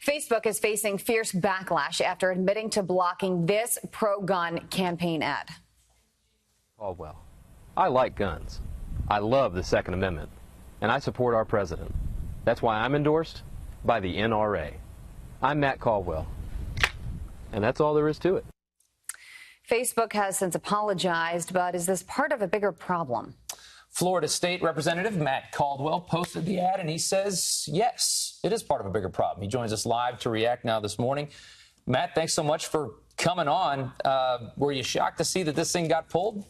Facebook is facing fierce backlash after admitting to blocking this pro-gun campaign ad. Caldwell, I like guns. I love the Second Amendment, and I support our president. That's why I'm endorsed by the NRA. I'm Matt Caldwell, and that's all there is to it. Facebook has since apologized, but is this part of a bigger problem? Florida State Representative Matt Caldwell posted the ad, and he says, yes, it is part of a bigger problem. He joins us live to react now this morning. Matt, thanks so much for coming on. Were you shocked to see that this thing got pulled?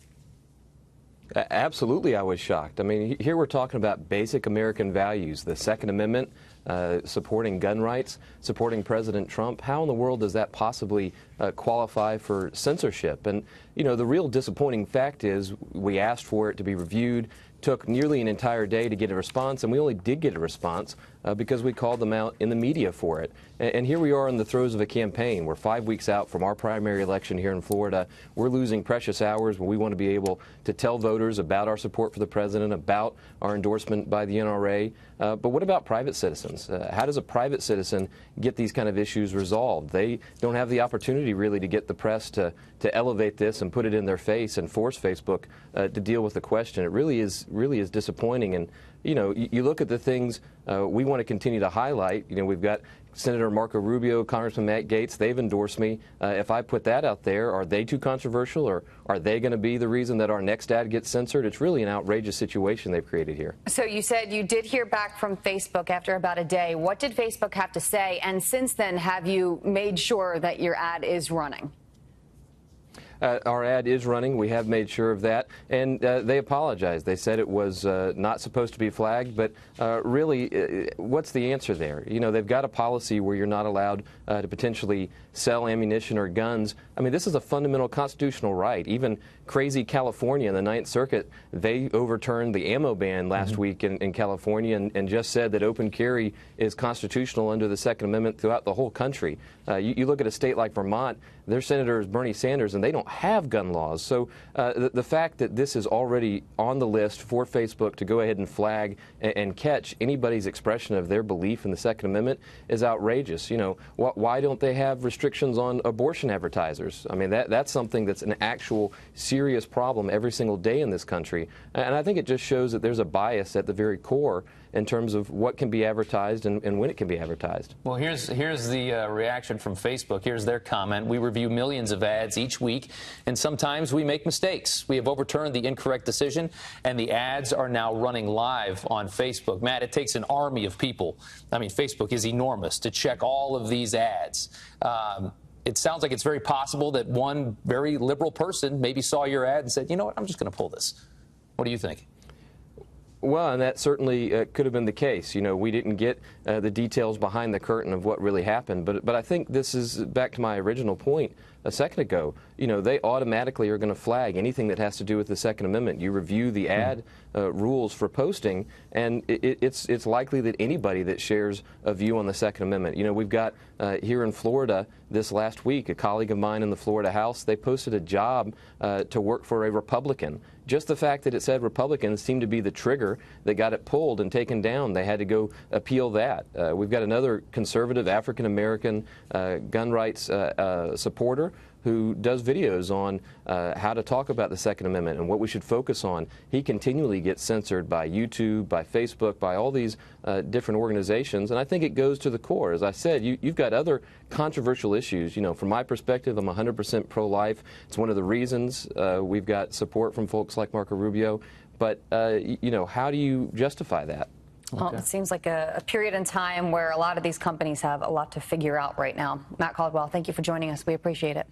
Absolutely, I was shocked. I mean, here we're talking about basic American values, the Second Amendment, supporting gun rights, supporting President Trump. How in the world does that possibly qualify for censorship? And, you know, the real disappointing fact is we asked for it to be reviewed, took nearly an entire day to get a response, and we only did get a response because we called them out in the media for it. And here we are in the throes of a campaign. We're 5 weeks out from our primary election here in Florida. We're losing precious hours where we want to be able to tell voters about our support for the president, about our endorsement by the NRA. But what about private citizens? How does a private citizen get these kind of issues resolved? They don't have the opportunity really to get the press to elevate this and put it in their face and force Facebook to deal with the question. It really is disappointing. And you know, you look at the things we want to continue to highlight. You know, we've got Senator Marco Rubio, Congressman Matt Gaetz. They've endorsed me. If I put that out there, are they too controversial, or are they going to be the reason that our next ad gets censored? It's really an outrageous situation they've created here. So you said you did hear back from Facebook after about a day. What did Facebook have to say? And since then, have you made sure that your ad is running? Our ad is running. We have made sure of that. And they apologized. They said it was not supposed to be flagged. But really, what's the answer there? You know, they've got a policy where you're not allowed to potentially sell ammunition or guns. I mean, this is a fundamental constitutional right. Even crazy California in the Ninth Circuit, they overturned the ammo ban last week in California and just said that open carry is constitutional under the Second Amendment throughout the whole country. You look at a state like Vermont, their senator is Bernie Sanders, and they don't have gun laws. So the fact that this is already on the list for Facebook to go ahead and flag and catch anybody's expression of their belief in the Second Amendment is outrageous. You know, why don't they have restrictions on abortion advertisers? I mean, that's something that's an actual serious problem every single day in this country. And I think it just shows that there's a bias at the very core in terms of what can be advertised and when it can be advertised. Well, here's the reaction from Facebook. Here's their comment. We review millions of ads each week, and sometimes we make mistakes. We have overturned the incorrect decision, and the ads are now running live on Facebook. Matt, it takes an army of people. I mean, Facebook is enormous to check all of these ads. It sounds like it's very possible that one very liberal person maybe saw your ad and said, you know what, I'm just going to pull this. What do you think? Well, and that certainly could have been the case. You know, we didn't get the details behind the curtain of what really happened. But I think this is back to my original point a second ago. You know, they automatically are going to flag anything that has to do with the Second Amendment. You review the ad rules for posting, and it's likely that anybody that shares a view on the Second Amendment. You know, we've got here in Florida this last week, a colleague of mine in the Florida House, they posted a job to work for a Republican. Just the fact that it said Republicans seemed to be the trigger that got it pulled and taken down. They had to go appeal that. We've got another conservative African-American gun rights supporter who does videos on how to talk about the Second Amendment and what we should focus on. He continually gets censored by YouTube, by Facebook, by all these different organizations, and I think it goes to the core. As I said, you've got other controversial issues. You know, from my perspective, I'm 100% pro-life. It's one of the reasons we've got support from folks like Marco Rubio. But, you know, how do you justify that? Well, it seems like a period in time where a lot of these companies have a lot to figure out right now. Matt Caldwell, thank you for joining us. We appreciate it.